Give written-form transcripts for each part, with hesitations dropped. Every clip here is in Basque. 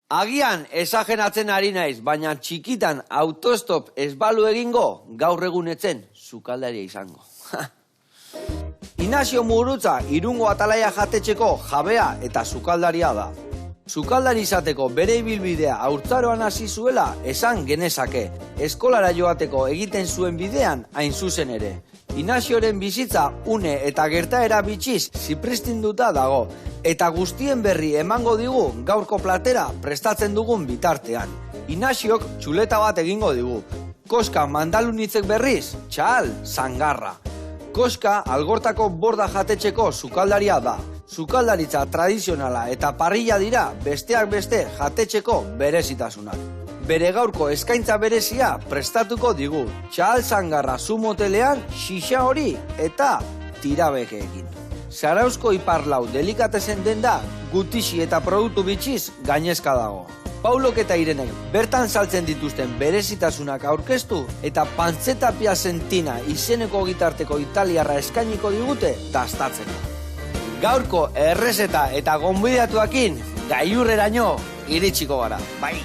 Agian esagenatzen ari naiz, baina txikitan autostop ez balu egingo, gaur egunetzen sukaldaria izango. Inazio Murutza Irungo Atalaia jatetxeko jabea eta sukaldaria da. Sukaldari izateko bere ibilbidea haurtzaroan hasi zuela esan genezake. Eskolara joateko egiten zuen bidean hain zuzen ere. Inazioren bizitza une eta gertaera bitxiz zipristinduta dago. Eta guztien berri emango digu gaurko platera prestatzen dugun bitartean. Inaziok txuleta bat egingo digu. Koska mandalunitzek berriz, txal, zangarra. Koska Algortako Borda jatetxeko sukaldaria da. Sukaldaritza tradizionala eta parrilla dira besteak beste jatetxeko berezitasunak. Bere gaurko eskaintza berezia prestatuko digu. Txal zangarra zumotelean, xixa hori eta tirabekeekin. Zarauzko iparlau delikatezen denda, gutixi eta produktu bitxiz gainezka dago. Paulok eta Irenek bertan saltzen dituzten berezitasunak aurkeztu eta Pantzeta Piazentina izeneko gitarteko italiarra eskainiko digute dastatzeko. Gaurko errezeta eta gonbidatuakin gailurreraino iritsiko gara. Bai!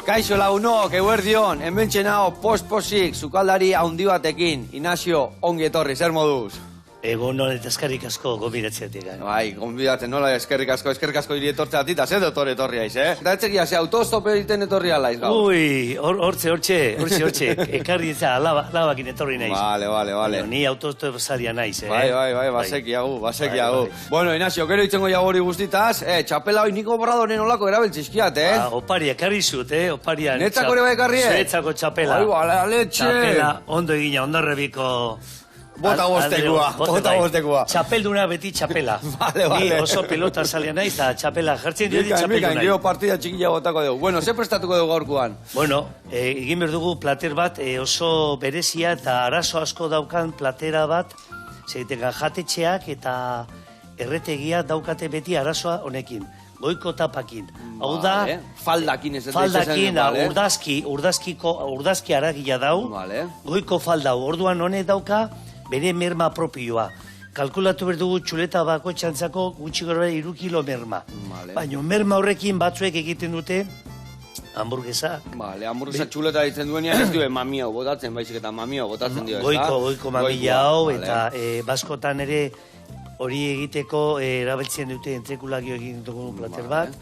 Kaixo lagunok, eguerdion, hementxe nao post-posik sukaldari haundi batekin. Inazio, ongi etorri, zer moduz? Egun non eta eskerrik asko gonbidatzeatik. Bai, gonbidatzen nola eskerrik asko hiri etortzeatik, eta zer etorri etorriaiz, Eta etzekia, ze autostop egiten etorri alaiz gau. Ui, hortxe, ekarri eta alabakin etorri naiz. Vale. Ni autostop zaria naiz, Bai, basekiagu. Bueno, Inazio, gero itzengo jagori guztitaz, txapela hoi niko borradonen olako erabiltzizkiat, Oparia, ekarri zut, oparia. Netzako ere bai ekarri, Zuretzako txapela. Txapela, ondo egina, ondo rebiko... Bota bostekua. Txapelduna beti txapela. Ni oso pelota zalea naiz eta txapela jartzen dio txapeldu nahi. Gero partida txikila botako dugu. Bueno, ze prestatuko dugu gaurkoan? Bueno, egin behar dugu plater bat oso berezia eta arazo asko daukan platera bat, zeiteka jatetxeak eta erretegia daukate beti arazoa honekin. Goiko tapakin. Hau da... Faldakin ez. Faldakin, urdazki aragia dau. Goiko faldau. Orduan honek dauka bere merma propioa. Kalkulatu behar dugu txuleta bako txantzako gutxi gara 3 kilo merma. Baina merma horrekin batzuek egiten dute hamburguesa. Hamburguesa txuleta ditzen duenean ez duen mamia botatzen, baizik eta mamia botatzen dio. Goiko mamila hau eta baskotan ere hori egiteko erabiltzen dute entrekulagio egin dugu plater bat.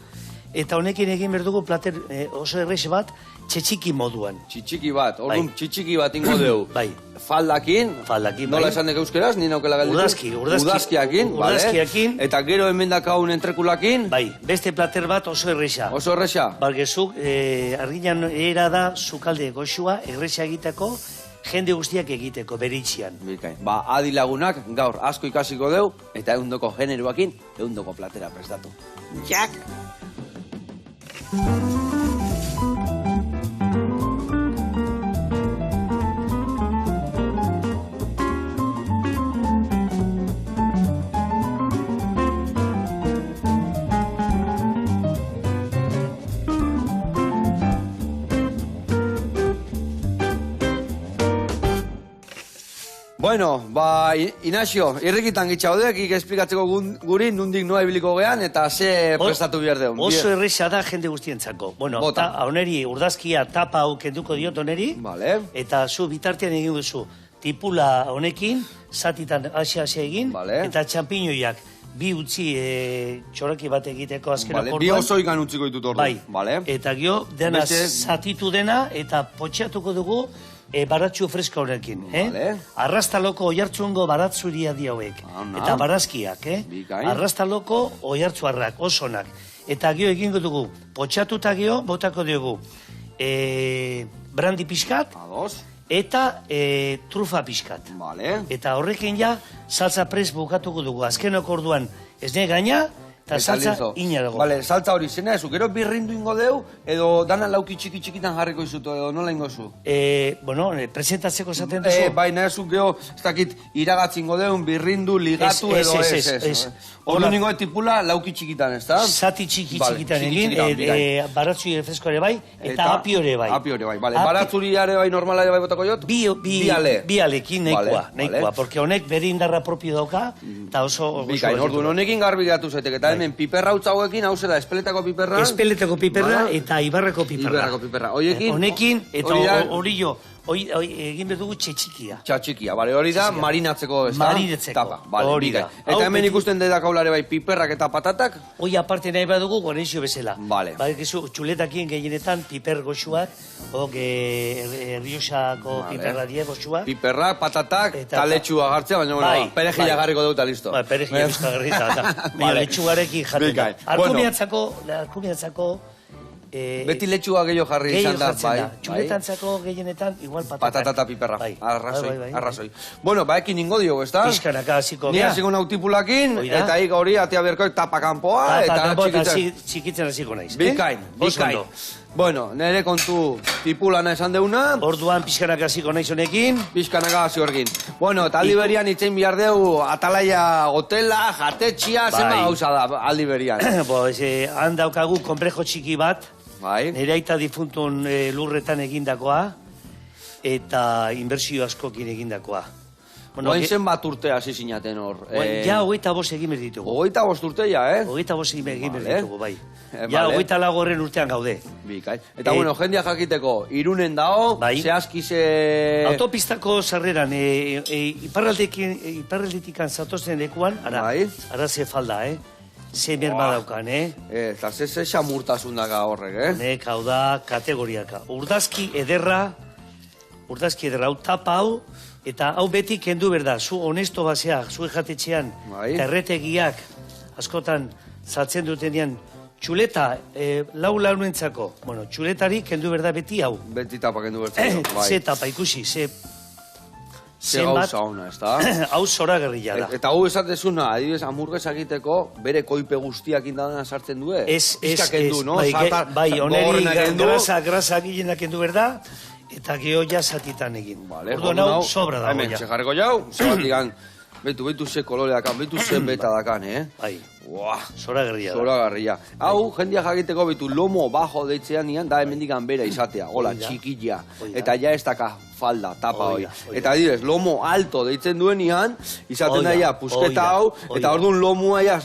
Eta honekin egin behar dugu plater oso errex bat, txetxiki moduan. Txitxiki bat, orduan txitxiki bat ingo dugu. Bai. Faldakin, nola esan dek euskeraz, ni naukela galditu? Udazkiakin. Eta gero hemen dakaun entrekulakin? Bai, beste plater bat oso errexa. Oso errexa? Bargezuk, arginan era da sukalde goxua errexa egiteko, jende guztiak egiteko, beritxian. Ba, adi lagunak gaur asko ikasiko deu, eta eundoko generoakin, eundoko platera prestatu. Jak! Bueno, ba, Inazio, irrikitan gitxaudeak esplikatzeko guri nundik noa ibiliko gean eta ze prestatu behar deun. Oso erresa da jende guztientzako. Bueno, honeri urdazkia tapa hau kenduko diot honeri, eta zu bitartean egin duzu tipula honekin, zatitan hasi egin, eta txampiñoiak bi utzi txoraki bat egiteko azken akorduan. Bi osoikan utziko ditut ordu. Bai, eta gio dena zatitu dena eta potxeatuko dugu baratxu freska horrekin. Arrastaloko oiartzungo baratzuria diauek. Eta barazkiak. Arrastaloko oiartzuarrak, osonak. Eta gio egingo dugu, potxatuta gio, botako dugu brandi pixkat, eta trufa pixkat. Eta horrekin ja, salsa pres bukatuko dugu. Azkenok orduan ez ne gaina, eta saltza ina dago. Bale, saltza hori zena ezu, gero birrindu ingo deu, edo dana lauki txikitan jarriko izutu, edo nola ingo zu? Bueno, presentatzeko esaten duzu? Baina ezu, gero, ez dakit, iragatzi ingo deun, birrindu, ligatu, edo ez. Ordu ningo tipula lauki txikitan, ez da? Zati txikitan egin, baratzuri refreskoare bai, eta api hori bai. Api hori bai, bale. Baratzuri are bai normala bai botako jot? Bi alekin nahikoa, porque honek bere indarra propio dauka, eta oso... Bikain, orduan, honekin garbi gatu zaitek, eta hemen piperra hau hauekin, hau zera, espeletako piperra... Espeletako piperra eta ibarrako piperra. Honekin, eta hori jo, egin bedugu txetxikia. Txetxikia, bale, hori da marinatzeko, ez da? Marinatzeko, hori da. Eta hemen ikusten dedak haulare bai piperrak eta patatak? Hoi aparte nahi badugu gorenzio bezala. Bale. Badekizu, txuletakien gehienetan piper goxuak, Errioxako piperra die goxuak. Piperrak, patatak, eta letxua gartzea, baina bueno, perejila garriko duta, listo. Perejila garrita, eta letxugarekin jaten. Arkumiatzako... Beti letxua gehiago jarri izan da, bai. Txuletantzako gehienetan, igual patatak. Patata eta piperra, arrazoi. Bueno, ba, ekin ningo dio, ez da? Piskanaka hasiko gea. Ni hasiko nau tipulakin, eta hik hori atea berkoek tapakanpoa, eta txikitzen hasiko naiz. Bikain. Bueno, nire kontu tipulana esan deuna. Orduan pixkanaka hasiko naiz honekin. Pixkanaka hasi horrekin. Bueno, eta aldi berian itzein behar deu Atalaia hotela, jatetxia, zenba gauza da aldi berian. Han daukagu konplejo txiki bat, nire aita difuntun lurretan egindakoa, eta inbertsio askokin egindakoa. Oain zen bat urte hasi zinaten hor. Ja, 25 egin berditugu. 25 urte, ja, 25 egin berditugu, bai. Ja, 24 horren urtean gaude. Bikai. Eta, bueno, jendia jakiteko, Irunen dao, zehazki ze... Autopistako sarreran, iparraldetikan zatozen lekuan, ara ze falda, ze merma daukan, Eta ze xamurtasun daga horrek, Nek, hau da, kategoriaka. Urdazki ederra, hau tapa hau, eta hau beti kendu berda, zu honesto baseak, zu jatetxean, erretegiak, askotan, saltzen dutenean, txuleta, lau-launentzako, bueno, txuletari kendu berda beti hau. Beti tapa kendu berda. Ze tapa ikusi, ze gauza hona, ez da? Hau zora gerrilla da. Eta hau esatezuna, adibidez, hamburguesa egiteko, bere koipe guztiak indadana sartzen du, Iska kendu, no? Bai, oneri grasa gilenak kendu berda, eta geho ja zatitan egin. Orduan hau sobra dago ja. Hemen, txejarreko jau, zebat digan, betu ze kolore dakan, betu ze beta dakan, Bai, zora gerria da. Zora gerria. Hau, jendia jakiteko betu lomo bajo deitzean nian, da hemen digan bera izatea, hola, txikilla. Eta ja ez daka falda, tapa hori. Eta adibidez, lomo alto deitzen duen nian, izaten daia pusketa hau, eta orduan lomua ja,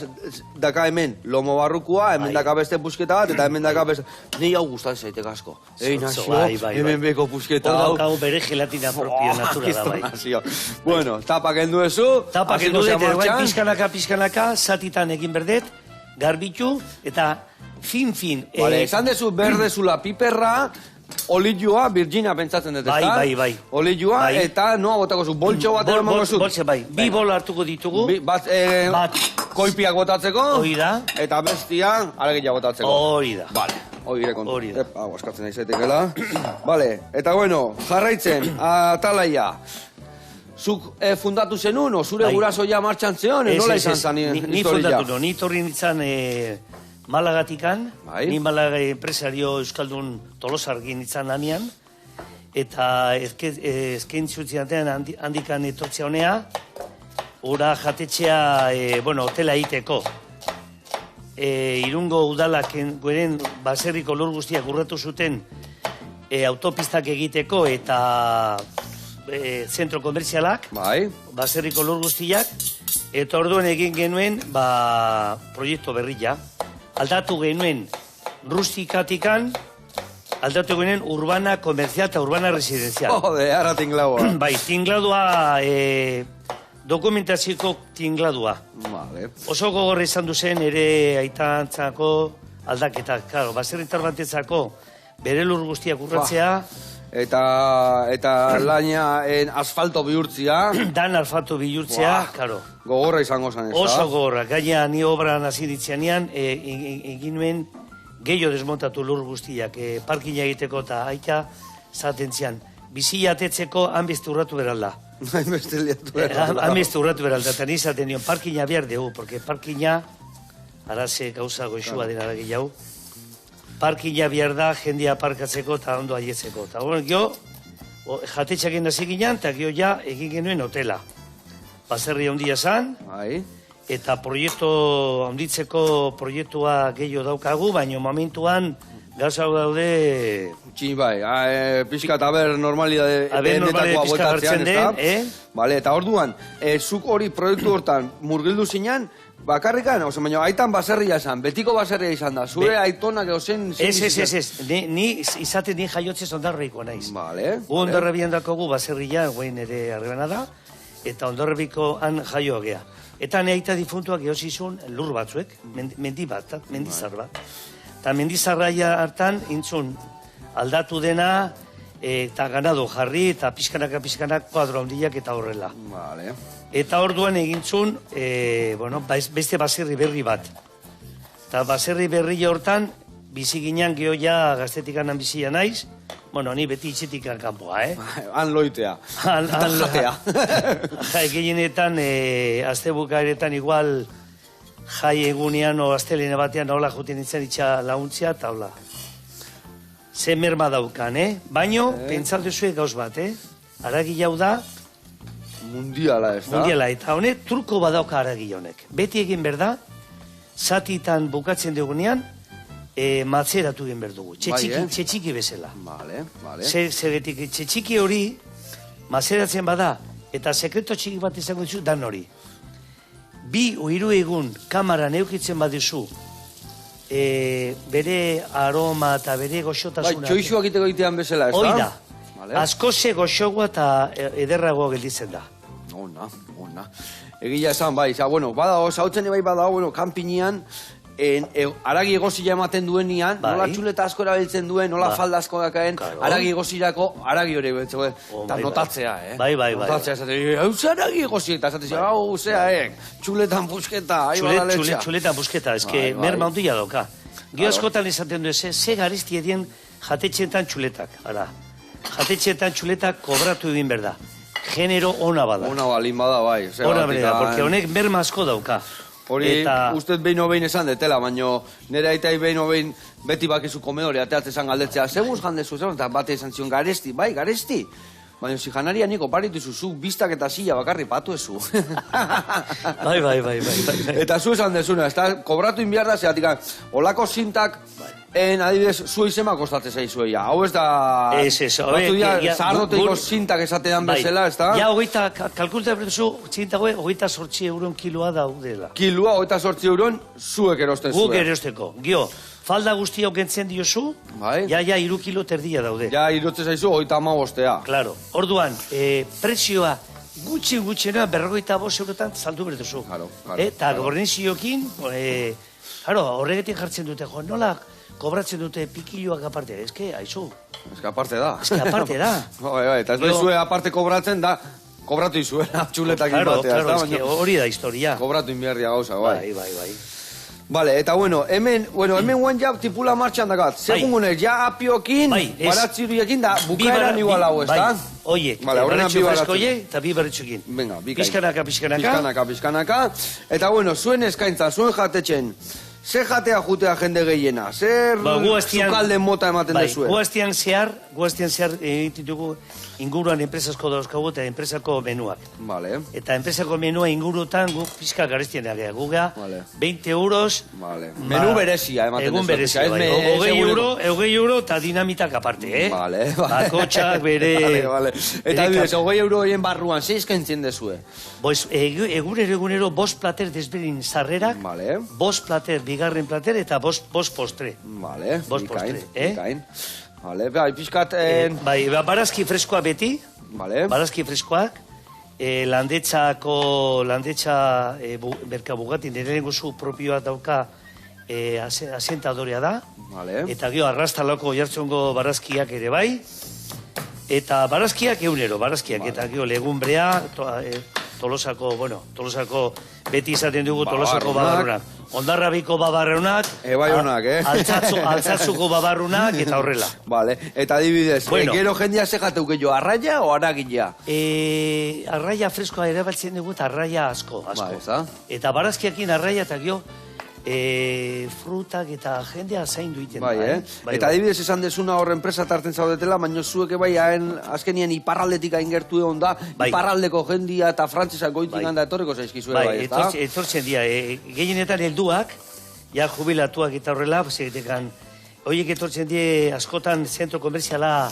daka hemen lomo barrukua, hemen daka beste pusketa bat, eta hemen daka beste... Nei hau gustatzen zaitek asko. Nazio, hemen beko pusketa hau. Hau bere gelatina propio natura da, bai. Bueno, tapa kendu ezu. Tapa kendu dut, pizkanaka, zatitan egin berdet, garbitu, eta fin. Esan dezu berdezula piperra, olioa, Virginia pentsatzen dut, ezta? Bai. Olioa, eta noa botako zu, boltxo bat eramango zu? Boltxe, bai. Bi bol hartuko ditugu. Bat, koipiak botatzeko. Hori da. Eta bestia, aregia botatzeko. Hori da. Bale, hori kontu. Hau, askatzen nahi zaitekela. Bale, eta bueno, jarraitzen, Atalaia. Zuk fundatu zenun, o zure gurasoia martxan zeon, nola izan zan historia? Ni fundatu, ni torri nintzen Malagatikan, ni Malaga empresario euskaldun Tolosargin nintzen lanian, eta ezken zutziatean handikan etortzea honea, ora jatetxea, hotela egiteko. Irungo udalak gueren baserriko lur guztiak urratu zuten autopistak egiteko eta zentro komerzialak, baserriko lur guztiak, eta orduan egin genuen proiektu berria. Aldatu genuen rustikatikan, aldatu genuen urbana komerzial eta urbana residenzial. Ara tingladua. Bai, tingladua, dokumentaziko tingladua. Oso gogorra izan duzen ere aitantzako aldaketak. Claro, baserritar batetzako bere lur guztiak urratzea, Eta laina asfalto bihurtzia. Dan asfalto bihurtzea, karo. Gogorra izango zen, ez da? Oso gogorra. Gaina ni obran hasi ditzenean, egin nuen gehiago desmontatu lur guztiak. Parkina egiteko eta aita zaten zian. Bizia atetzeko hanbeste urratu beralda. Hanbeste urratu beralda. Hanbeste urratu beralda. Eta nizaten nion, parkina behar dugu, porque parkina araze gauza goxua dira da gehiago. Parkila behar da, jendia parkatzeko eta ondo aietzeko. Eta bueno, gio, jatetxaken hasi ginen, eta gio ja egin genuen hotela. Baserri handia zan, eta proiektu handitzeko proiektua gehiago daukagu, baina momentuan gauza daude... Txin bai, pixka eta aber normalidade denetakoa botatzean, ez da? Bale, eta orduan, zuk hori proiektu hortan murgildu zinean, bakarrikan, baina aitan baserria esan, betiko baserria izan da, zure aitonak eusen... Ez, ni izaten ni jaiotzez ondarreiko naiz. Bale. Gu ondarrebian dakogu baserria, guain ere arrebena da, eta ondarrebiko han jaioa gea. Eta ne aita difuntuak geosizun lur batzuek, mendi bat, mendizar bat. Eta mendizarraia hartan, intzun, aldatu dena, eta ganado jarri, eta pixkanak kuadro handiak eta horrela. Vale. Eta orduan egintzun, beste baserri berri bat. Eta baserri berri hortan, bizi ginen geho ja gaztetikan bizia naiz, ni beti itxetikan kanpoa, Han loitea. Han jatea. Gehienetan, azte bukaeretan igual, jai egunean o astelene batean hola juten nintzen itxa launtzia eta hola. Ze merma daukan, Baino, pentsatu zuek gauz bat, Aragi jau da... Mundiala, ez da? Mundiala, eta honek truko badauka aragi honek. Beti egin berda, zatitan bukatzen dugunean, matzeratu egin berdugu. Txetxiki bezala. Vale. Zergetik, txetxiki hori, matzeratzen bada, eta sekreto txiki bat izango dizu, dan hori. 2 o 3 egun kamaran eukitzen baduzu, bere aroma eta bere goxotasuna... Txoixuak iteko itean bezala, ez da? Hoi da. Askoze goxogoa eta ederragoa gelditzen da. Ona. Egia esan, bai. Badago, zautzen bai badago, kanpinean, aragi egozila ematen duenian, nola txuleta asko erabiltzen duen, nola falda asko dakaen, aragi egozilako, aragi hori betzeko, eta notatzea, Bai. Notatzea, esaten, hau aragi egozila, eta esaten, hau zea, txuletan busketa, Txuletan busketa, ezke merma handia dauka. Gio askotan esaten du, ze garesti edien jatetxeetan txuletak, jatetxeetan txuletak kobratu egin berda. Genero ona bada. Ona balin bada, bai. Ona bada, porque honek merma asko dauka. Hori, ustez behin obein esan detela, baina nire aitai behin obein beti bakizu komedore, ateatzen galdetzea, seguz jandezu, eta bate esan zion, garesti, bai, garesti. Baina si janaria niko parituzu, zuk biztak eta silla bakarri patu ezu. Bai. Eta zu esan dezuna, ez da, kobratu inbiar da, zeatik, olako zintak, adibidez, zu izema kostatzen zaizueia. Hau ez da... Batzu dira, zahardoteiko zintak esatean bezala, ez da? Ja, kalkulta berduzu, zintagoe, 28 euron kiloa daudela. Kiloa, 28 euron, zuek erosten zuen. Guk erosteko, gio. Falda guztia aukentzen diozu, ja, 3 kilo terdia daude. Ja, irutzen zaizu, 35. Claro. Orduan, prezioa gutxi-gutxena 45 eurotan saldu berduzu. Eta goberniziokin, horregetik jartzen dute, nola kobratzen dute pikilloak aparte, eske, haizu. Eske aparte da. Eta ez behizue aparte kobratzen da, kobratu izuela txuletak inbatea. Claro, hori da historia. Kobratu inbiarria gauza, bai. Bai. Vale, eta hemen guan ja tipula martxan dakat. Segun gunez, ja apiokin, baratziriekin da, bukaeran igual hau, ez da? Oiek, baratxu freskoie eta bi baratxukin. Venga, bikain. Pizkanaka. Eta zuen eskaintza, zuen jatetxen, ze jatea jutea jende gehiena? Zer zukalden mota ematen dezue? Guaztian zehar egiten dugu inguruan enpresasko dauzkagu eta enpresako menuak. Vale. Eta enpresako menua ingurutan guk pizka garestienak gea. Guga, 20 euros. Vale. Menu berezia ematen dezu. Egun berezia, bai. 20 euro eta dinamitak aparte, Vale. Bakotxak bere... Vale. Eta dibidez, 20 euro hien barruan, ze eskaintzen dezue? Egunero 5 plater desberdin sarrerak, 5 plater, bigarren plater eta 5 postre. Vale, bikain. Vale, pixkat... Barazki freskoa beti, barazki freskoak, landetxa berkabugatin, nire lenguzu propioa dauka asentadorea da, eta gero arrastalako jartzongo barazkiak ere bai, eta barazkiak egunero, eta gero legumbrea, Tolosako beti izaten dugu Tolosako babarrunak. Ondarrabiko babarrunak, Altzatzuko babarrunak eta horrela. Vale, eta adibidez, gero jendia ze jateuke jo, arraia o aragila? Arraia freskoa erabaltzen dugu eta arraia asko. Eta barazkiakin arraia eta gero frutak eta jendea zaindu iten. Eta adibidez esan desuna hor enpresa tarten zaudetela, baina zueke bai azkenien iparraldetik aingertu egon da, iparraldeko jendia eta frantzesak goitik handa etorriko zaizkizue bai, ez da? Etortzen dira, gehienetan helduak, ja jubilatuak eta horrela, horiek etortzen dira askotan zentro komerziala,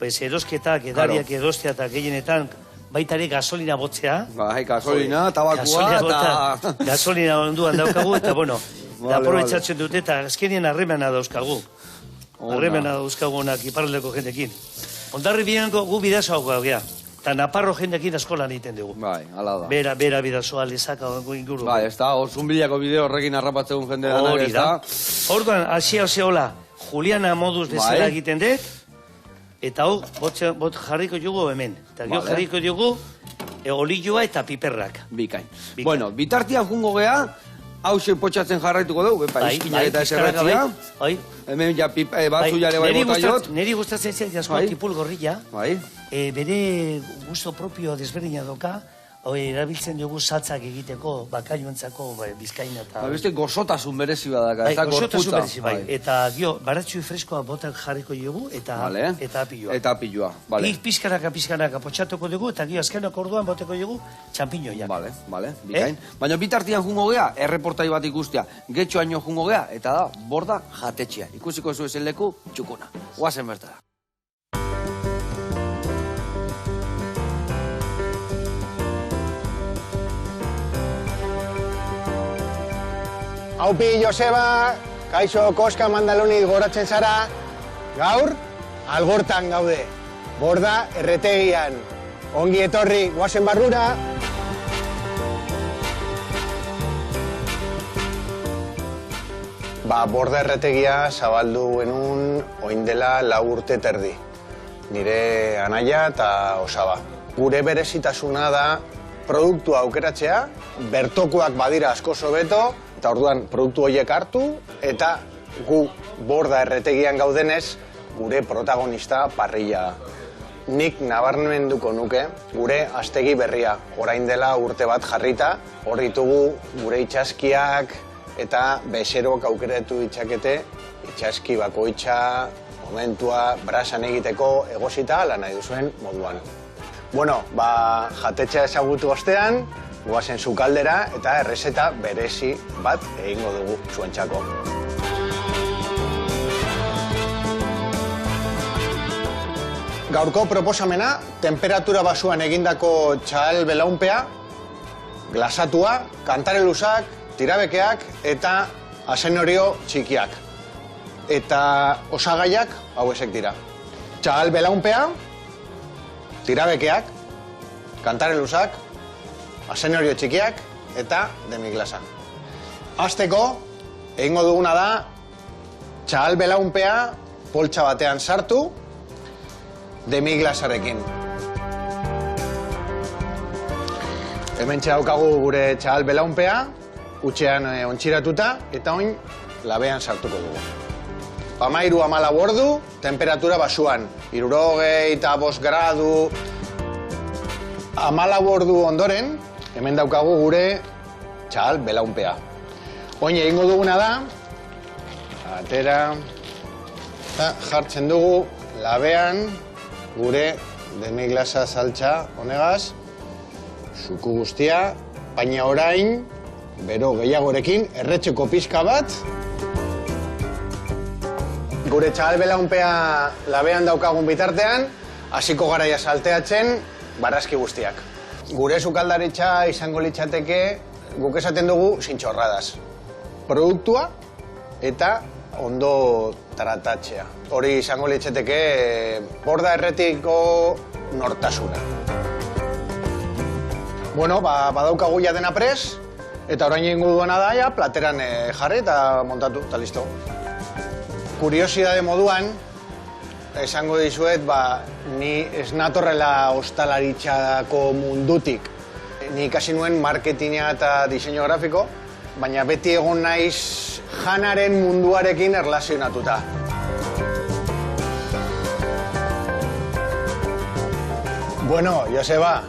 erosketak, edariak erostea eta gehienetan, baita ere gasolina botzea. Bai, gasolina, tabakua eta... Gasolina onduan daukagu eta, bueno, da aprobetsatzen dute eta azkenien harremena dauzkagu. Harremena dauzkagunak iparraldeko jendekin. Ondarri bianko gu bidazoa hau gea. Eta Naparro jendekin askolan egiten dugu. Bai, ala da. Bera bidazoa, lezaka inguru. Bai, ez da, zunbilako bideo horrekin harrapatzegun jende danak, ez da. Orduan, hasia hola, Juliana moduz bezala egiten dut, eta hau, bot jarriko dugu hemen. Eta gero jarriko dugu olioa eta piperrak. Bikain. Bueno, bitartian jungo gea, hausen potxatzen jarraituko dugu, izkinak eta eserretzia. Hemen ja batzu jare bai botaiot. Neri gustatzen zen jaskoa tipul gorrilla. Bere gusto propio desberdina doka, erabiltzen dugu satzak egiteko, bakailuentzako Bizkaina eta... Beste gozotasun berezi badaka, eta gorputza. Gozotasun berezi, bai. Eta gio, baratxu freskoa botak jarriko dugu, eta apilloa. Eta apilloa, bale. Pizkanaka potxatuko dugu, eta gio, azkenok orduan boteko dugu txampiñoiak. Bale, bikain. Baina bitartian jungo gea, erreportai bat ikustia. Getxoaino jungo gea, eta da, Borda jatetxea. Ikusiko zuezen leku, txukuna. Guazen bertara. Haupi, Joseba, kaixo, koska, mandaloniz goratzen zara. Gaur, Algortan gaude. Borda erretegian. Ongi etorri, guazen barrura. Borda erretegia zabaldu genuen oindela 4 urte terdi. Nire anaia eta osaba. Gure berezitasuna da produktua aukeratzea, bertokoak badira asko hobeto, eta orduan produktu horiek hartu, eta gu Borda erretegian gaudenez, gure protagonista parrilla da. Nik nabarmenduko nuke, gure astegi berria, orain dela urte bat jarrita, hor ditugu gure itxaskiak eta bezeroak aukeratu ditzakete, itxaski bakoitza, momentua, brasan egiteko egosita, lan nahi duzuen moduan. Bueno, jatetxea ezagutu ostean, goazen sukaldera eta errezeta berezi bat egingo dugu zuentzako. Gaurko proposamena, temperatura basuan egindako txahal belaunpea, glasatua, kantareluzak, tirabekeak eta asenorio txikiak. Eta osagaiak hauesek dira. Txahal belaunpea, tirabekeak, kantareluzak, asenorio txikiak eta demiglasa. Hasteko, egingo duguna da, txahal belaunpea poltsa batean sartu, demiglasarekin. Hementxe daukagu gure txahal belaunpea, utxean ontxiratuta, eta oin labean sartuko dugu. 13-14 ordu, temperatura basuan, 65 gradu. 14 ordu ondoren, hemen daukagu gure txahal belaunpea. Oin egingo duguna da, atera, eta jartzen dugu labean gure demiglasa saltza honegaz, zuku guztia, baina orain, bero gehiagorekin, erretxeko pizka bat. Gure txahal belaunpea labean daukagun bitartean, hasiko garaia salteatzen barazki guztiak. Gure sukaldaritza izango litzateke, guk esaten dugu zintxorradaz. Produktua eta ondo tratatzea. Hori izango litzateke Borda erretiko nortasuna. Bueno, badaukagu ja dena pres, eta orain egingo duena da, plateran jarri eta montatu, eta listo. Kuriosidade moduan, esango dizuet, ni ez natorrela ostalaritzako mundutik. Ni ikasi nuen marketinga eta diseinu grafiko, baina beti egon naiz janaren munduarekin erlazionatuta. Bueno, Joseba,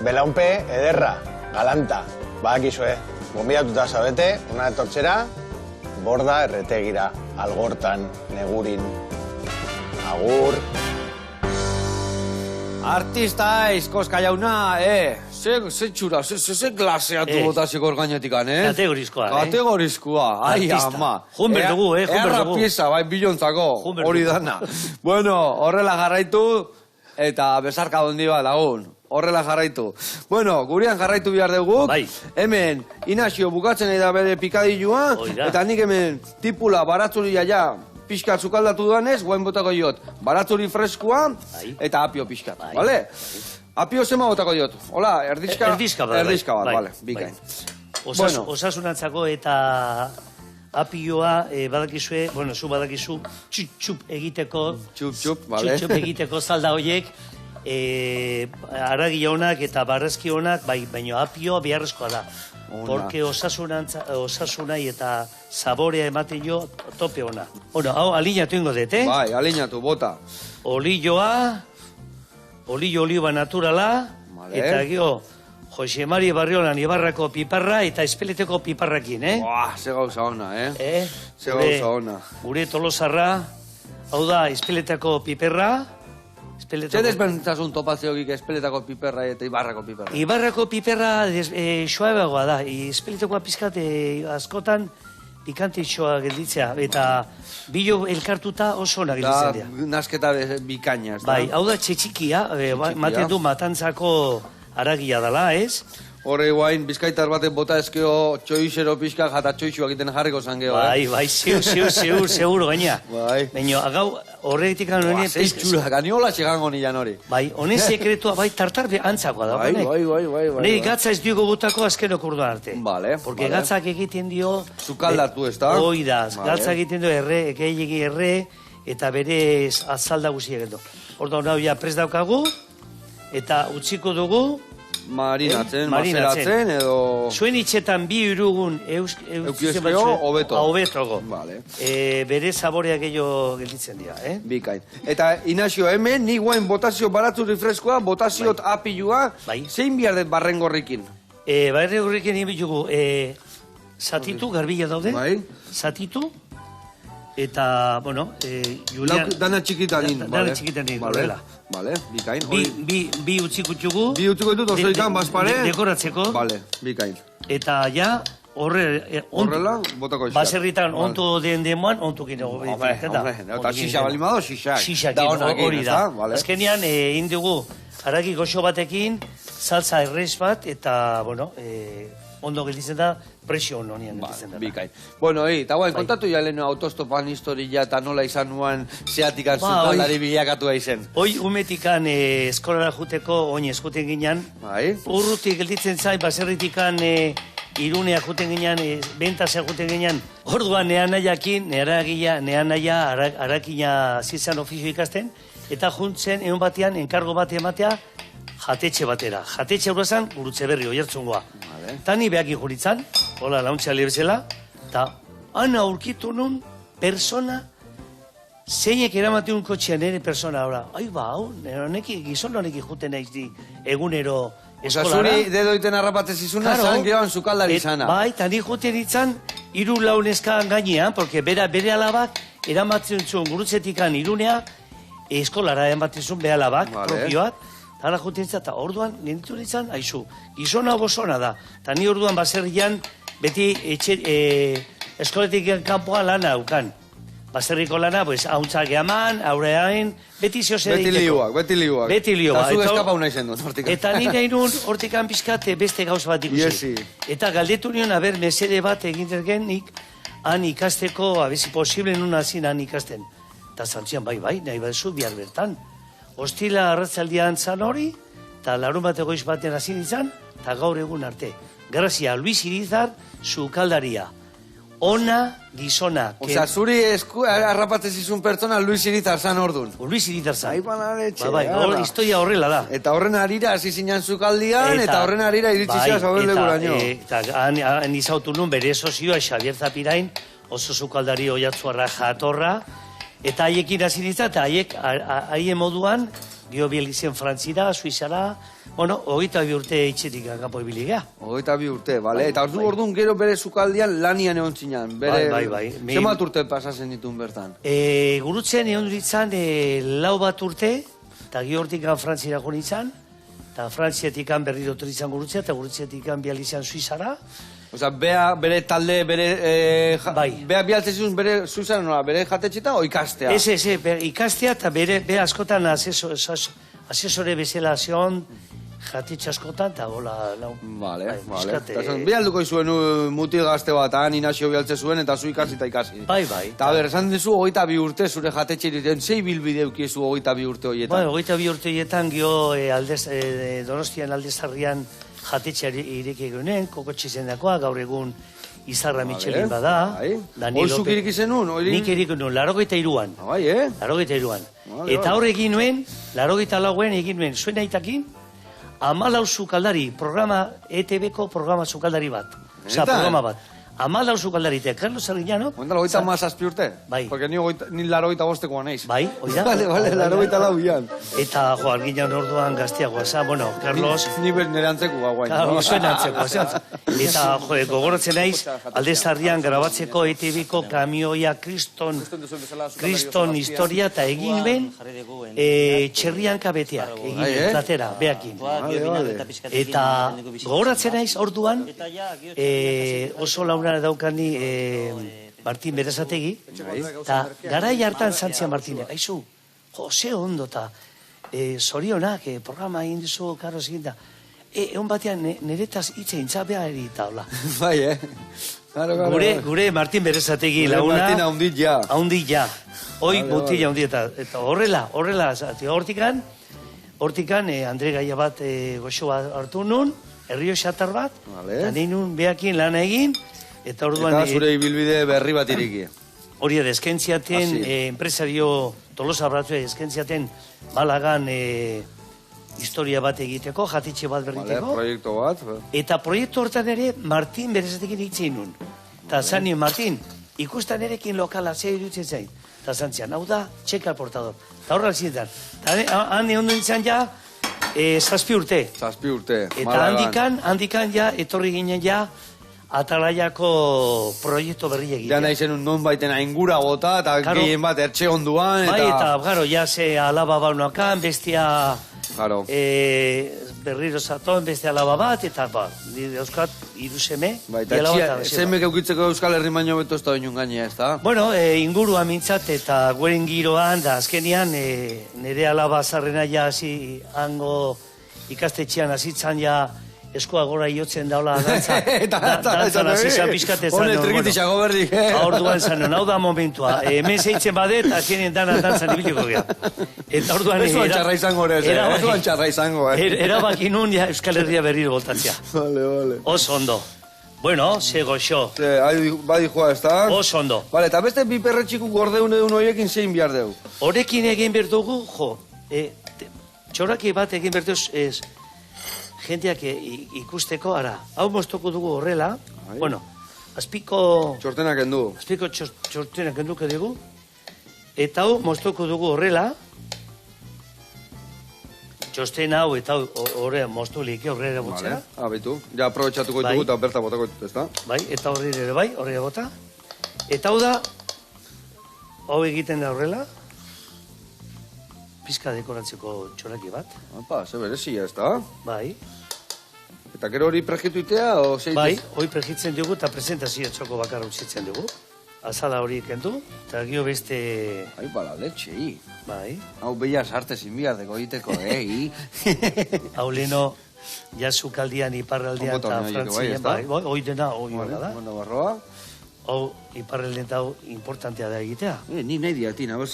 belaunpe ederra, galanta, badakizue. gonbidatuta zabete, una etortzera, Borda erretegira, Algortan, Negurin. Agur. Artista Koska jauna, ze txura, ze glaseatu botaziko orgainetikan, Kategorizkoa, Kategorizkoa, ai ama. Junber dugu, Erra pieza, bai, bilontzako, hori dana. Bueno, horrela jarraitu, eta besarka dondi bat lagun. Horrela jarraitu. Bueno, gurean jarraitu behar dugu. Bai. Hemen, Inazio bukatzen da bere pikadilua, eta nik hemen tipula baratzuria ja, pixkat zukaldatu duanez, guain botako diot. Baratzuri freskua, eta apio pixkat, bale? Apio zema botako diot. Hola, erdizka bat, bale, bikain. Osasunantzako eta apioa badakizue, bueno, zu badakizu, txup egiteko, txup, egiteko zalda horiek, aragi honak eta barrazki honak, baina apioa beharrezkoa da. Porque osasunai eta saborea ematen jo tope ona. Bueno, hau alinatu ingo dut, Bai, alinatu, bota. Olioa, oliba naturala, eta gio, Jose Mari Barriolan Ibarrako piparra eta Espeleteko piparrakin, Buah, ze gauza ona, Ze gauza ona. Gure Tolosarra, hau da Espeletako piperra. Zer desberdintasun topazioak Espeletako piperra eta Ibarrako piperra? Ibarrako piperra suabeagoa da. Espeletakoa pizkat askotan pikantitxoa gelditzea. Eta bilo elkartuta oso ona gelditzen dira. Da, nasketa bikaina, ez da? Bai, hau da txetxikia, maten du matantzako aragia dela, ez? Horre guain, bizkaitar baten bota ezkeo txoizero pixka jata txoixua egiten jarriko zangeo, Bai, seguro gaina. Bai. Baina, agau, horretik gano nien... Zeiz txura, ganiola txegango nilan hori. Bai, honen sekretua, bai, tartar antzakoa da. Bai. Neri gatza ez dugu botako azken okurduan arte. Vale. Porque gatzak egiten dio... Zukaldatu, ez da? Hoi da, gatzak egiten dio gehiagi eta bere azalda guztiak edo. Orda hona ja prest daukagu, eta utziko dugu... Marinatzen, mazeratzen edo... Zuen itxetan bi urugun eukiozkeo, hobetogo. Vale. Bere saborea gehiago gelditzen dira, Bikain. Eta Inazio, hemen, ni guain botazio baratzuri freskoa, botaziot apilua, zein behar dut barrengorrikin? Barrengorrikin inbitugu, zatitu, garbila daude, zatitu, eta, bueno, Julian... Dana txikitanin, Dana txikitanin, horrela. Vale, bikain. Bi utzikutxugu. Bi utzikutxugu, osoikan, bazpare. Dekoratzeko. Vale, bikain. Eta ja, horrela, botako iska. Baserritan ontu den demoan, ontukin ego. Eta xixa balimado, xixak. Xixakin, hori da. Azkenean, indugu, haragi goxo batekin, salsa errez bat, eta, bueno, ondo gelditzen da, presio hononien gelditzen da. Bikain. Bueno, eta guain, kontatu ja lehenu autostopan historia eta nola izan nuan zeatikan zukaldari bilakatu izen. Hoi, umetikan eskolara juteko, oin eskuten ginean, urrutik gelditzen zain, baserritikan Irunea juten ginean, bentasea juten ginean, orduan neanaiakin, neanaia harakina zizan ofizio ikasten, eta juntzen egun batean, enkargo bat ematea, jatetxe batera. Jatetxe horrezan, gurutze berri, oiartzungoa. Tani behaki juritzan, hola, launtzea libzela, eta ana aurkitu nun persona, zeinek eramateun kotxean ere persona, hau, gizon honeki juten naiz di egunero eskolara. Zuri dedoiten harrapatez izuna, zan gehoan zukaldari izana. Bai, eta ni juten ditzan, 3 launeskan gainean, porque bere alabak eramatzen zuen gurutzetikan Irunea, eskolara eramatzen zuen bere alabak, propioak, eta juten ditzan, eta orduan, nintu ditzan, haizu, gizona gozona da. Eta ni orduan baserrian, beti eskoletik kanpoa lana aukan. Baserriko lana, hauntzak eaman, aureain, beti zehose egiteko. Beti liuak. Eta zu eskapa una izen duen, hortikan. Eta ni nahi nun, hortikan pizkat beste gauz bat ikusi. Eta galdetu nion, mesede bat egintergen nik, han ikasteko, abezi posible nun hazin han ikasten. Eta zantzian, bai, nahi bat zu bihar bertan. Ostila arratzaldian zan hori, eta larun bat egoiz baten hazin izan, eta gaur egun arte. Grazia, Luis Irizar, sukaldaria. Ona gizona. Osa, zuri harrapatzez izun pertsona Luis Irizar zan ordun. Luis Irizar zan. Bai, banaretxe. Bai, historia horrela da. Eta horren harira hasi zinan zukaldian, eta horren harira iritsi zea zauden leguraino. Eta han izautu nun bere sozioa, Xabier Zapirain, oso zukaldari oiatzuarra jatorra, Eta haiekin hasi nintzen, eta haien moduan, Bielizien Frantzira, Suizara, bueno, 22 urte itxetik kanpo ibili gea. 22 urte, bale. Eta orduan gero bere sukaldian lanian egon zinan. Bai. Zemat urte pasatzen ditun bertan? Gurutzen egon ditzen 4 urte, eta gehortik Frantzira jo nintzen, eta Frantziatik berri dotor izan gurutzea, eta gurutzetik Bielizien Suizara. Osa, bere talde, bea bialtzen zizun bere Suizara nola, bere jatetxeta o ikastea? Ez, ikastea eta bere askotan asesore bezala zion, jatetxe askotan, eta hola, lau. Vale. Bialduko izuen mutil gazte bat, Inazio bialtze zuen, eta zu ikasi eta ikasi. Bai. Eta esan dizu 22 urte zure jatetxe egiten, zei bilbide eukiezu 22 urte horietan? Bai, 22 urte horietan, Donostian Aldezarrian jatetxe ireki egunen, kokotxe zendakoa, gaur egun Izarra Michelin bada. Oizuk ireki zenun? Nik ireki nuen, 83an. Bai, 83an. Eta hor egin nuen, 84an egin nuen, zuen aitakin, 14 sukaldari, ETV-ko programa sukaldari bat. Osa, programa bat. 14 sukaldari, eta Carlos Arguiñano... Oindala, 37 urte? Bai. Porque ni 85koa naiz. Bai, oida. Vale, 84an. Eta, Arguiñano orduan gazteagoa za, bueno, Carlos... Ni nire antzeko guain. Claro, zuen antzeko. Eta, gogoratzen naiz, Aldezarrian grabatzeko ETV-ko kamioia Kriston historia, eta egin ben, txerrianka beteak, egin ben, platera, beakin. Eta, gogoratzen naiz, orduan, oso launa daukani Martin Berazategi, eta garai hartan Santzia Martine, aizu, Jose ondo, eta zorionak, programa egin duzu, Carlos egin da, egon batean niretaz hitz egintza behar eta hola. Bai, Gure Martin Berazategi launa. Martin haundit ja. Haundit ja. Hoi mutila haundit, eta horrela, hortikan, Andre Gaia bat goxoa hartu nun, herrio xatar bat, eta nahi nun behakin lana egin, eta orduan... Eta zure ibilbide berri bat iriki. Hori da, eskentziaten, empresario Tolosa Bratu eskentziaten Malagan historia bat egiteko, jatitxe bat berriteko. Proiektu bat. Eta proiektu hortan ere, Martin Berezatekin hitzein nun. Eta zan nien, Martin, ikustan erekin lokala ze irutzen zain. Eta zan zian, hau da, txeka portador. Eta horrak zinetan. Eta han egon nintzen ja, 7 urte. 7 urte, Eta handikan ja, etorri ginen ja, Atalaiako proiektu berri egitea. Ja nahi zenun non baiten aingura gota, eta gehien bat ertxe onduan, eta... Bai, eta, garo, ja ze alaba baunoakan, bestia... Garo. Berriro zatoen, beste alaba bat, eta, euskat, iruzeme. Bai, eta zemek eukitzeko Euskal Herri baino beto ez da oinun gainea, ez da? Bueno, ingurua mintzat, eta gueren giroan, da azkenian, nire alaba zarrena ja, hasi, hango ikastetxean, hasitzan ja, eskua gora iotzen daula dantza. Dantzan azizan pizkatezan. Hone trikitixago berdik. Orduan zanon, hau da momentua. Hemen zeitzen badet, azkenien dana dantzan ibiliko gea. Eta orduan... Ezuan txarra izango ere, ezuan txarra izango, Erabaki nun, ja, Euskal Herria berriro voltatzea. Vale. Oso ondo. Bueno, sego xo. Badi joa, ez da? Oso ondo. Vale, eta beste bi perretxiku gordeun edun horiekin zein behar deu? Horekin egin berdugu, txoraki bat egin berdugu, jendeak ikusteko, ara, hau moztoko dugu horrela, bueno, azpiko... Txortenak endu. Azpiko txortenak enduke dugu, eta hau moztoko dugu horrela, txosten hau eta horre moztu like horrela botzera. Betu, ja aprobetxatuko ditugu eta berta botako ditugu, ez da? Bai, eta horri ere bai, horrela bota. Eta hau da, hau egiten da horrela, pizka dekoratzeko txoraki bat. Apa, ze berezia, ez da? Bai. Eta gero hori prejitu itea, o zeitez? Bai, hori prejitzen dugu eta presentazio txoko bakarra utzitzen dugu. Azala hori ikendu, eta gio beste... Ai, bala, letxe, Bai. Hau beia sarte zinbiardeko egiteko, Hau leno, jasukaldian, iparraldian eta frantzien, bai, hoi dena, hoi da. Bueno, barroa. Hau, iparraldian eta hau importantea da egitea. Ni nahi diatin, a ber,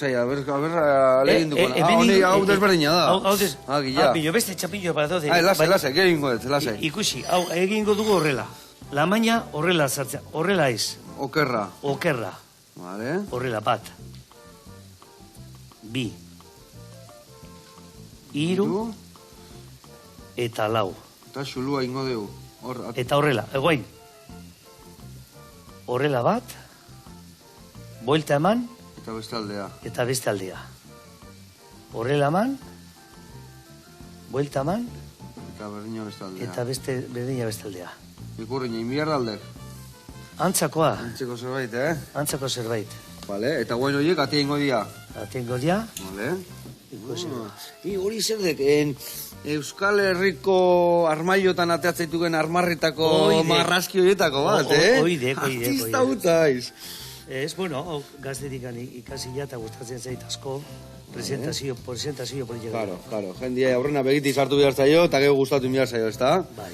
alegin duko. Hau desberdina da. Hau des... Pillo, beste txapillo para doze. Lase, gero ingo dut, lase. Ikusi, hau, egingo dugu horrela. La maña horrela zartzea, horrela ez. Okerra. Vale. Horrela bat. 2. 3. Eta 4. Eta xulua ingo dugu. Eta horrela, egoain. Horrela bat. Buelta eman. Eta beste aldea. Eta beste aldea. Horrela man, buelta man, eta berdina beste aldea. Eta berdina beste aldea. Ikurriña, inbiar aldek. Antzakoa. Antzeko zerbait, Antzako zerbait. Vale, eta guen horiek ate ingo dia. Ate ingo dia. Vale. Hori zer dek, Euskal Herriko armaiotan ateatzaituken armarritako marrazki horietako bat, Oidek. Artista utaiz. Ez, bueno, gaztetik ikasila eta gustatzen zait asko presentazio politika. Claro, jendia aurrena begiti sartu behar zaio, eta gero gustatu behar zaio, ez da? Bai,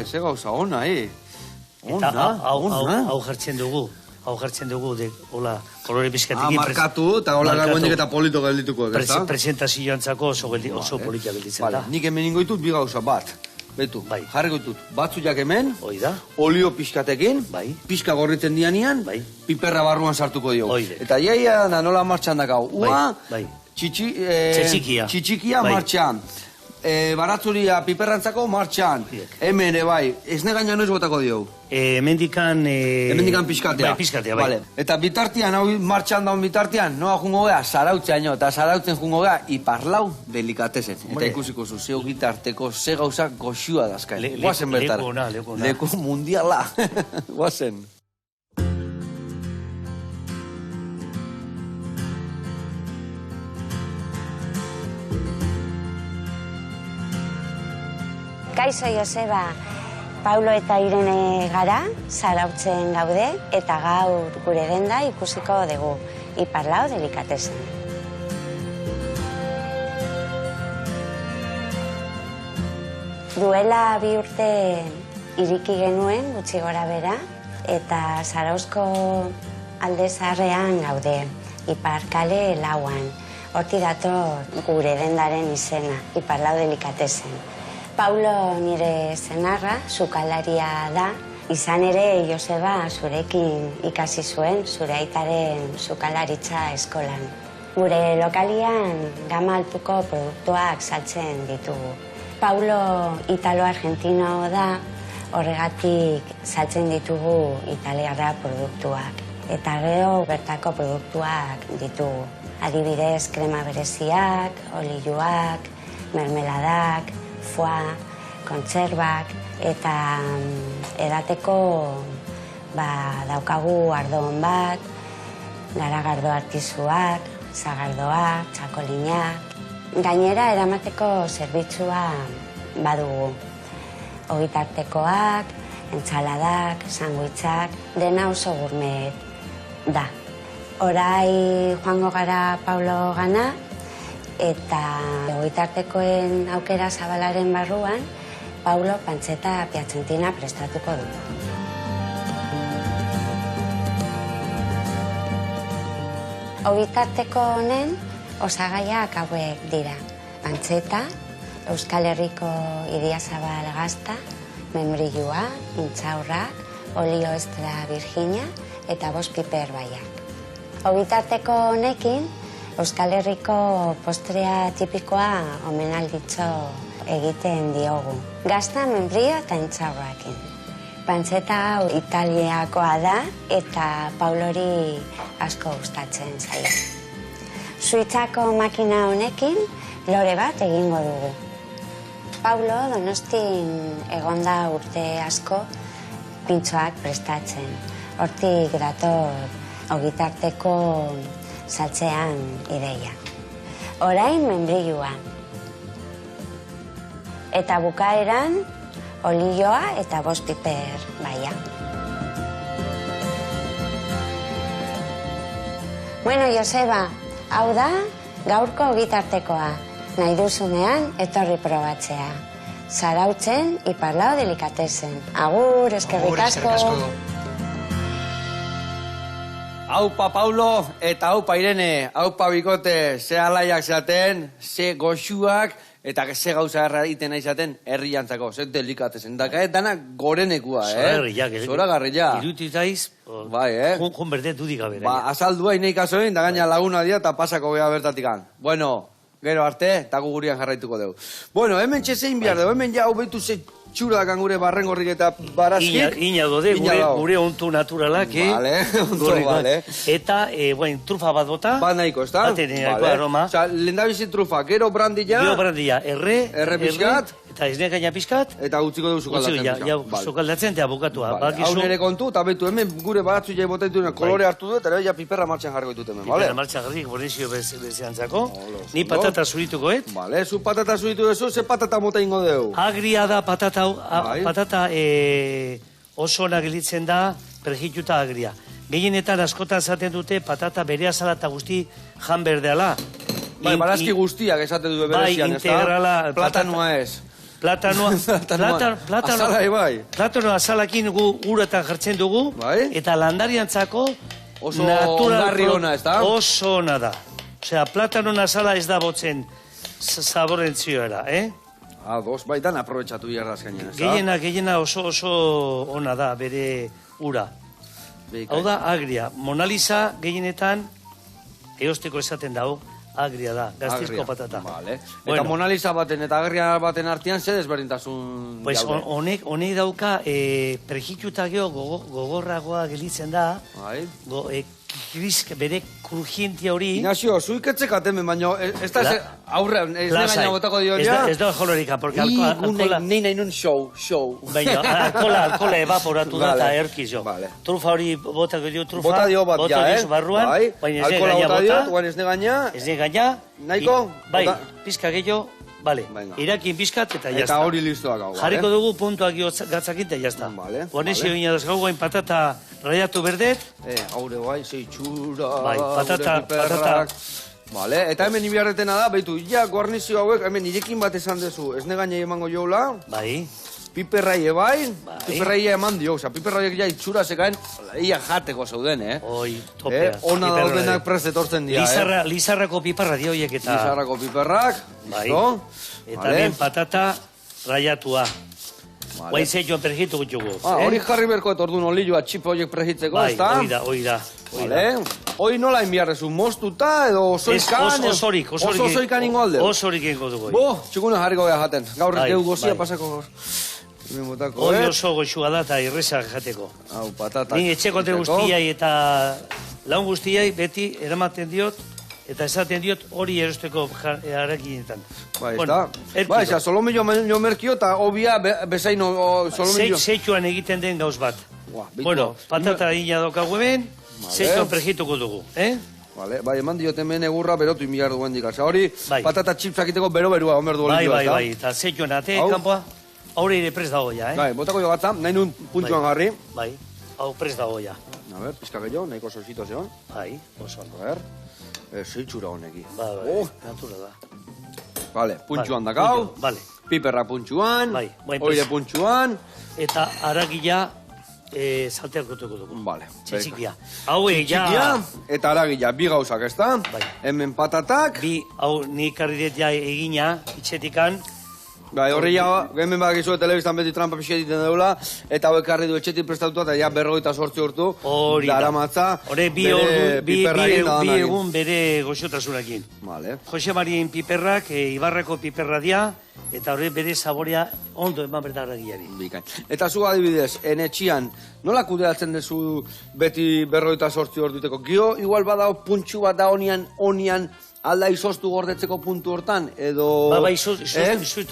ze gauza ona, Eta hau jartzen dugu. Hau jartzen dugu, hola, kolore pizkatik. Markatu, eta hola gagoenik eta polito geldituko, ez da? Presentazio antzako oso politia gelditzen da. Nik hemen ingoitut bi gauza bat. Betu, jarriko ditut, batzuak hemen, olio pizkatekin, pizka gorritzen dianian, piperra barruan sartuko dio. Eta jaia da nola martxan dakau. Ua, txitxikia martxan. Baratzuria piperrantzako martxan. Hemen, ez negaina noiz botako dio. Hemendikan pizkatea. Pizkatea, bai. Eta bitartian, hau martxan daun bitartian, noa jungo gea, zarautzea eta zarautzen jungo gea, iparlau delikatezen. Eta ikusiko zu, zeo gitarteko, ze gauza goxua dazkain. Guazen bertara. Leku mundiala. Guazen. Kaixo Joseba, Paulo eta Irene gara, zarautzen gaude, eta gaur gure denda ikusiko dugu, iparlau delikatezen. Duela 2 urte iriki genuen, gutxi gora bera, eta Zarauzko alde zaharrean gaude, Ipar kale 4an. Hortik dator gure dendaren izena, iparlau delikatezen. Paulo nire zenarra, sukaldaria da, izan ere Joseba zurekin ikasi zuen, zure aitaren sukaldaritza eskolan. Gure lokalian gama altuko produktuak saltzen ditugu. Paulo italo-argentino da, horregatik saltzen ditugu italiarra produktuak. Eta gero bertako produktuak ditugu. Adibidez, krema bereziak, olioak, mermeladak, foie, kontserbak, eta edateko daukagu ardon bat, garagardo artizuak, zagardoak, txakolinak. Gainera eramateko zerbitzua badugu. Ogitartekoak, entzaladak, sanguitzak, dena oso gourmet da. Orai joango gara Paulo gana, eta ogitartekoen aukera zabalaren barruan, Paulo pantzeta piatzentina prestatuko du. Ogitarteko honen osagaiak hauek dira. Pantzeta, Euskal Herriko idiazabal gazta, membrilua, intxaurrak, olio extra virginia eta 5 piper baiak. Ogitarteko honekin, Euskal Herriko postrea tipikoa omenalditxo egiten diogu. Gazta, membrio eta intxaurrakin. Pantzeta hau italiakoa da eta Paulori asko gustatzen zaio. Suitzako makina honekin lore bat egingo dugu. Paulo Donostin egonda urte asko pintxoak prestatzen. Hortik dator ogitarteko saltzean ideia. Orain membrilua. Eta bukaeran olioa eta 5 piper baia. Bueno, Joseba, hau da gaurko ogitartekoa. Nahi duzunean etorri probatzea. Zarautzen iparlau delikatezen. Agur, eskerrik asko. Aupa Paulo eta aupa Irene, aupa bikote, ze alaiak zaten, ze goxuak, eta ze gauza erra iten nahi zaten herri jantzako, ze delikatezen. Daka dana gorenekua, Zora garrila. Irutit daiz, jun berde dudik gabera. Azaldua ineik azoin, da gaina laguna dia eta pasako beha bertatikan. Bueno, gero arte, eta gugurian jarraituko dugu. Bueno, hemen txezein behar dugu, hemen ja hau behitu ze txurakan gure barrengorrik eta barazkik. Ina dode, gure ontu naturalak, Vale, ontu, vale. Eta, trufa bat bota. Bat nahiko, ez da? Baten aroma. Osa, lehendabizi trufa, gero brandilla. Gero brandilla, erre pixkat. Eta ez gaina pixkat. Eta utziko dugu sukaldatzen pixkat. Ja, sukaldatzen eta bukatua. Hau nire kontu, eta betu hemen gure baratzu jai bota dituen kolore hartu du, eta ja piperra martxan jarriko ditut hemen, bale? Piperra martxan jarrik, bonizio bezeantzako. Ni patata zurituko, Bale, zu patata zuritu duzu, ze patata mota ingo dugu? Agria da patata, patata oso ona gelitzen da, perjituta agria. Gehienetan askotan esaten dute patata bere azala eta guzti jan berdeala. Bai, barazki guztiak esaten dute berezian, ez da? Bai, integrala. Platanoa ez. Platanoa azalakin uratan jartzen dugu, eta landariantzako oso ondarri ona, ez da? Oso ona da. Osea, platanon azala ez da botzen saborentzioera, Ados, baitan aprobetsatu jarraz gainen, ez da? Gehiena oso ona da, bere ura. Hau da, agria. Mona Lisa gehienetan, eosteko esaten dago, agria da, gaztizko patata. Eta Mona Lisa baten eta agria baten artean, zer desberdintasun daude? Honek dauka, perjituta geho gogorragoa gelitzen da, bere krujientia hori... Ignacio, zuik etzekaten, baina ez da aurrean, ez da gaina botako dio ja? Ez da jolorika, porque alkola... Nei nahi nun show. Baina, alkola evaporatu da eta erkizo. Trufa hori botako dio trufa. Bota dio bat ja, barruan, baina ez alkola bota dio, guan ez ne gaina. Ez ne gaina. Nahiko? Bai, pizka gehiago. Bale, irakin pizkat eta jazta. Eta hori listoak hau, jarriko dugu puntuak gatzakin eta jazta. Bonezio gina dazgau guain patata raiatu berdet. Haure guai, zeitxura, patata. Vale, eta hemen ibiarretena da, behitu, ja, guarnizio hauek, hemen irekin bat esan dezu, ez negaine emango joula. Bai. Piperrai ebai, piperrai eman dio, oza, piperraiek ja itxura zekaen, ia jateko zeuden, Oi, topea. Ona daudenak prest etortzen dira, Lizarrako piperra dio hiek eta... Lizarrako piperrak, listo. Eta ben patata raiatua. Guain zeituen perjitu gutxugu. Hori jarri berko eta orduan olioa txipa horiek perjitzeko, ez da? Hoi da. Hoi nola inbiarrezu, moztuta edo osoikan? Osorik. Osoikan ingo alde? Osorik ingo dugu. Bo, txukuna jarriko beha jaten. Gaur geu gozia pasako gaur. Hoi oso goxua da eta irrezak jateko. Hau, patatak. Ni etxekote guztiai eta laun guztiai beti eramaten diot eta esaten diot hori erosteko harakinetan. Bai, eta? Bai, eta solomillo merkio eta obia bezaino solomillo. Zeituan egiten den gauz bat. Bueno, patata ina dokagu hemen, zeituan prejituko dugu, Vale, bai, eman diot hemen egurra berotu inbiar duen dikatza. Hori, patata chipsak iteko bero-berua, omer du olioa, eta? Bai, eta zeituan ate, kanpoa. Haure ere prest dago ja, Bai, botako jo gatza, nahi nun puntuan garri. Bai, hau prest dago ja. A ber, pizka gehiago, nahiko solzito zeon. Bai, oso. A ber, zeitxura honeki. Bai, natura da. Vale, puntxuan dakau. Vale. Piperra puntxuan. Bai, oire puntxuan. Eta aragia salteakotuko dugu. Vale. Txikia. Hau ja... Eta aragia, bi gauzak, ez da? Bai. Hemen patatak. Bi, hau nik karridet ja egina, itxetikan. Bai, horri ja, hemen badakizu telebistan beti trampa pixka egiten deula, eta hauek karri du etxetik prestatuta, eta ja 48 urtu. Hori da. Daramatza. Hori bi egun bere goxotasunakin. Vale. Jose Marien piperrak, Ibarreko piperra dia, eta hori bere saborea ondo eman berda aragiari. Bikain. Eta zu adibidez, enetxian, nola kudeatzen dezu beti 48 orduteko? Gio, igual badao puntxu bat da onian, alda izostu gordetzeko puntu hortan, edo... Ba, izostu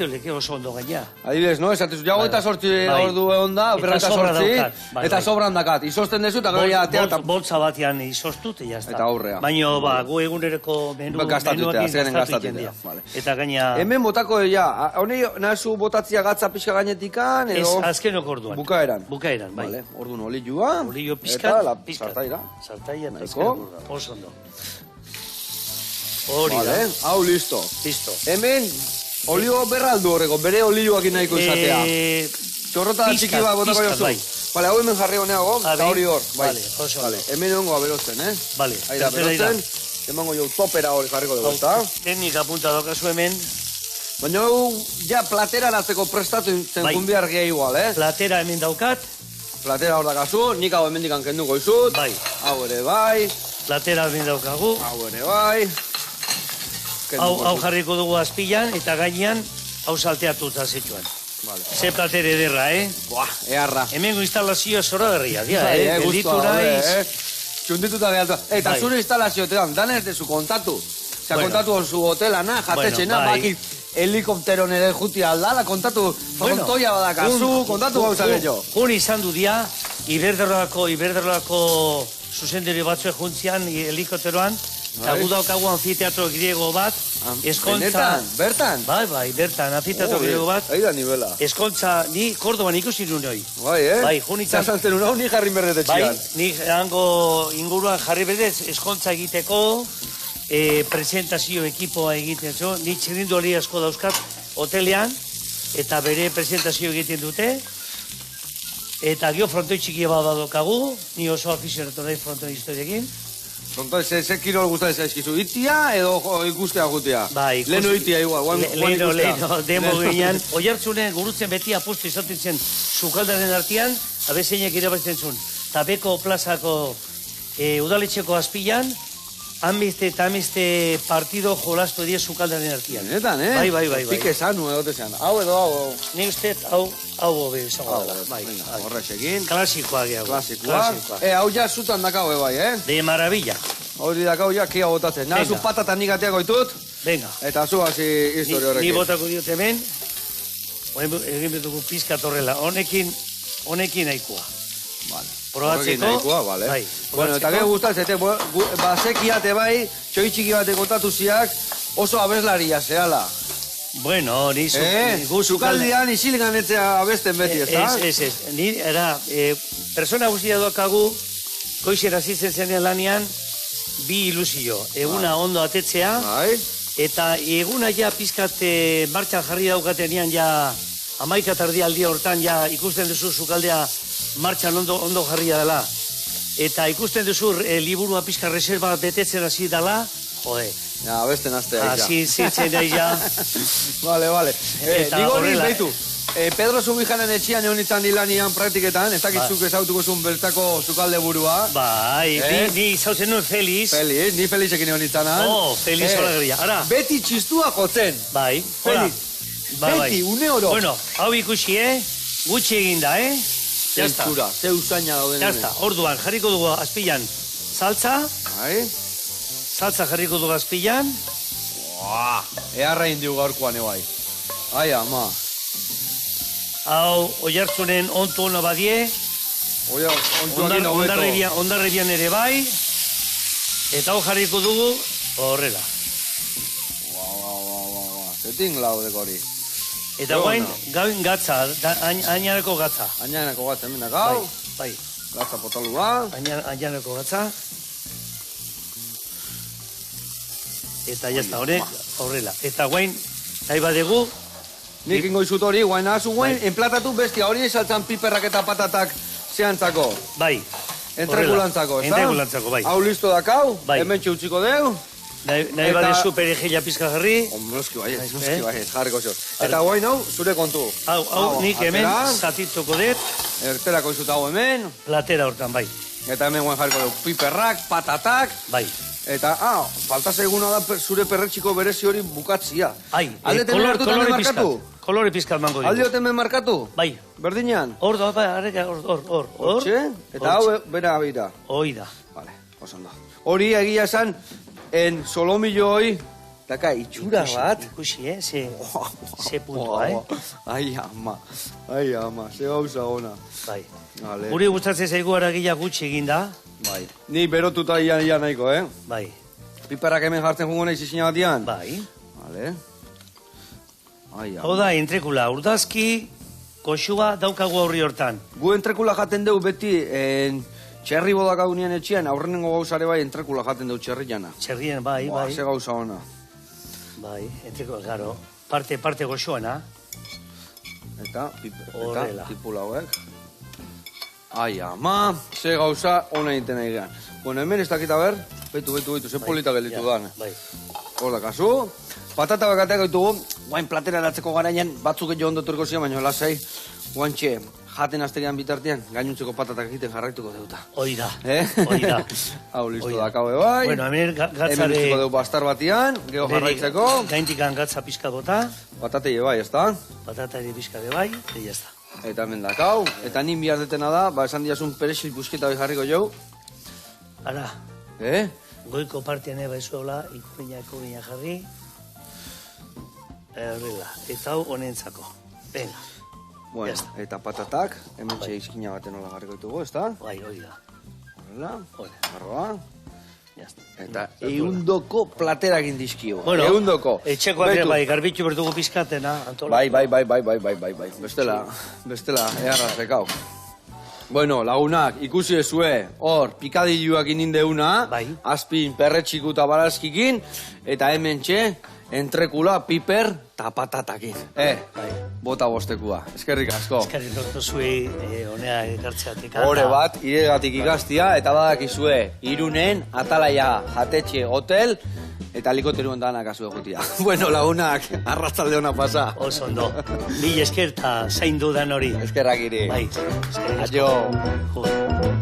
leke oso ondo gaina. Adibidez, no? Esatezu, jago eta sortzi ordu egon da, eta sortzi, eta sobran dakat. Izosten dezu, eta gero atea... Boltza batean izostu, eta jazta. Eta aurrea. Baina, gu egunereko menuakin gastatu jendia. Eta gaina... Hemen botako, ja, honi nazu botatzia gatza pixka gainetikan, edo... Ez, azkenok orduan. Bukaeran. Bukaeran, bai. Orduan olioa. Olio pizkat. Eta sartaira. Sartaira, pizkat. Oso ondo. Hori da. Hau, listo. Listo. Hemen, olio berraldu horreko, bere olioak nahiko izatea. Txorrota da txiki bat botako jozu. Bale, hau hemen jarri honeago, eta hori hor. Bale, oso. Hemen hongo aberotzen, Bale, aira berotzen. Emango jau topera hori jarriko dugu, eta? Teknika punta dokazu hemen. Baina hau, ja, platera natzeko prestatu zen kunbiar gehi igual, Platera hemen daukat. Platera hor dakazu, nik hau hemen dikan kenduko izut. Bai. Hau ere bai. Platera hemen daukagu. Hau ere bai. Hau jarriko dugu azpilan, eta gainean hau salteatu eta zituan. Ze plater ederra, Buah, earra. Hemengo instalazioa zora berria, dia, Gustu naiz. Txundituta gehaltu. Eta zure instalazioetan, danez dezu kontatu. Kontatu zu hotelana, jatetxena, bakit helikopteron ere juti aldala, kontatu frontoia badakazu, kontatu gauza gehiago. Jun izan du dia, Iberdrolako zuzenderi batzuek juntzian helikopteroan, eta gu daukagu anfiteatro griego bat, eskontza... Bertan? Bai, bertan, anfiteatro griego bat. Aida nivela. Eskontza, ni Kordoban ikusi nun hoi. Bai, jun izan... Zasantzen unau, ni jarri berdete txian. Bai, ni hango inguruan jarri berdez, eskontza egiteko, presentazio ekipoa egiten zu, ni txirrindulari asko dauzkat hotelean, eta bere presentazio egiten dute, eta gio frontoi txikia bat badokagu, ni oso afizionatu nahi frontoi historiekin. Frontoi, ze kirol guztatzen zaizkizu, itia edo ikustea gutea? Bai, Leno itia igual, Leno, demo ginean, oihartzunen gurutzen beti apustu izaten zen sukaldaren artean, abezeinek irabazten zuen, eta beko plazako udaletxeko azpilan, amiste partido jolastu edia sukaldaren artean. Netan, Bai. Pike sanu edote zean. Hau edo hau. Ni uste, hau hobe izango dela. Bai. Horrexekin. Klasikoa gehiago. Klasikoa. Hau ja zutan dakau bai, De maravilla. Hori dakau ja kia botatzen. Nazu patata nik ateako ditut. Venga. Eta zu hasi historio horrekin. Ni botako diot hemen. Egin betuko pizka torrela. Honekin nahikoa. Vale. Probatzeko. Bai. Bueno, eta gehi gustatzete, basekiate bai, txoitxiki bate kontatu ziak, oso abeslaria zehala. Bueno, ni sukaldian isilgan etzea abesten beti, ez da? Ez. Ni, persona guztia doakagu, goizera zitzen zenean lanian, bi ilusio. Eguna ondo atetzea, eta eguna ja pizkat martxan jarri daukatenean ja 11 tardi hortan ja ikusten duzu sukaldea martxan ondo jarria dela. Eta ikusten duzu liburua pizka reserva betetzen hasi dela, jode. Ja, abesten aztea. Hasi zitzen nahi ja. Vale. Digo hori, behitu. Pedro Zubijanen etxian egon izan dilanian praktiketan, ez dakitzuk ezautuko zuen bertako sukalde burua. Bai, ni zautzen nuen Feliz. Ni Felizekin egon izan. Feliz olagarria. Beti txistua jotzen. Bai, Feliz. Beti, une oro. Bueno, hau ikusi, gutxi eginda, Jazta. Ze usaina dauden. Jazta, orduan, jarriko dugu azpilan saltza. Bai. Saltza jarriko dugu azpilan. Earra indiu gaurkoan, bai. Ai, ama. Hau, oihartzunen ontu hona badie. Ondarribian ere bai. Eta hau jarriko dugu horrela. Zetin laudek hori. Eta gauin gatza, ainareko gatza. Ainareko gatza, hemen gau. Bai. Gatza potalua. Ainareko gatza. Eta jazta honek, horrela. Eta guain, nahi badegu. Nik ingo izut hori, guain ahazu guain, enplatatu bestia hori esaltzan piperrak eta patatak zehantzako. Bai. Entrekulantzako, ez da? Entrekulantzako, bai. Hau listo dakau, hemen txutziko deu. Nahi bade super egila pizka jarri. Noski baiet, jarriko zio. Eta guain hau, zure kontu. Hau nik hemen zatituko dut. Erterako izut hau hemen. Platera hortan, bai. Eta hemen guain jarriko dugu piperrak, patatak. Bai. Eta, falta seguna da zure perretxiko berezi hori bukatzia. Ai, kolore pizkat mango ditu. Alde hemen markatu? Bai. Berdinean? Hor. Hortxe? Eta hau bera abira? Hoi da. Vale, osando. Hori egia esan, en solomillo hoi, daka, itxura bat. Ikusi, ze puntua, Ai, ama, ze gauza ona. Bai. Guri gustatzen zaigu aragila gutxi eginda. Bai. Ni berotuta ia nahiko, Bai. Piperrak hemen jartzen jungo nahi zizina batian? Bai. Vale. Ai, ama. Hau da, entrekula, urdazki, koxua daukagu aurri hortan. Gu entrekula jaten dugu beti, txerri bodak agunien etxian, aurrenengo gauzare bai entrekula jaten dugu txerriana. Txerrien, bai. Ze gauza ona. Bai, entrekula, garo. Parte goxoana. Eta tipula hauek. Ai, ama, ze gauza ona egiten nahi gehan. Bueno, hemen ez dakita ber, betu, ze polita gelitu da. Bai. Hor da, kasu. Patata bakateak ditugu, guain platera eratzeko garaian, batzuk jo ondoturko zian, baina lasai, guantxe, jaten astegean bitartean, gainuntzeko patatak egiten jarraituko deuta. Hoi da. Hau listo da, kaue bai. Bueno, hemen gatzare... Hemen utziko dugu bastar batian, geho jarraitzeko. Gaintikan gatza pizka bota. Patatei bai, ez da? Patatari pizka de bai, eta jazta. Eta hemen dakau. Eta nin bihar detena da, esan diazun perexil busketa bai jarriko jau. Ara. Goiko partian eba izuela, ikurina jarri. Horrela, eta hau honentzako. Venga. Bueno, eta patatak, hemen txeizkina baten hola jarriko ditugu, ez da? Bai, hori da. Horrela, barroa. Eta eundoko platerak indizkio. Eundoko. Etxeko ere bai, garbitu berdugu pizkatena, Antola. Bai. Bestela, eharrazekau. Bueno, lagunak, ikusi ezue, hor, pikadilluak inindeuna, azpin perretxiku eta barazkikin, eta hemen txe, entrekula, piper, eta patatakin. Bota bostekua, eskerrik asko. Eskerrik asko zuei, honea ekartzeatik. Hore bat, iregatik ikastia, eta badakizue, Irunen, Atalaia, Jatetxe, Hotel, eta likoteruan danak azu egutia. Bueno, lagunak, arratzalde hona pasa. Oso ondo. Mil esker eta zain dudan hori. Eskerrak iri. Bai, eskerrik asko. Aio.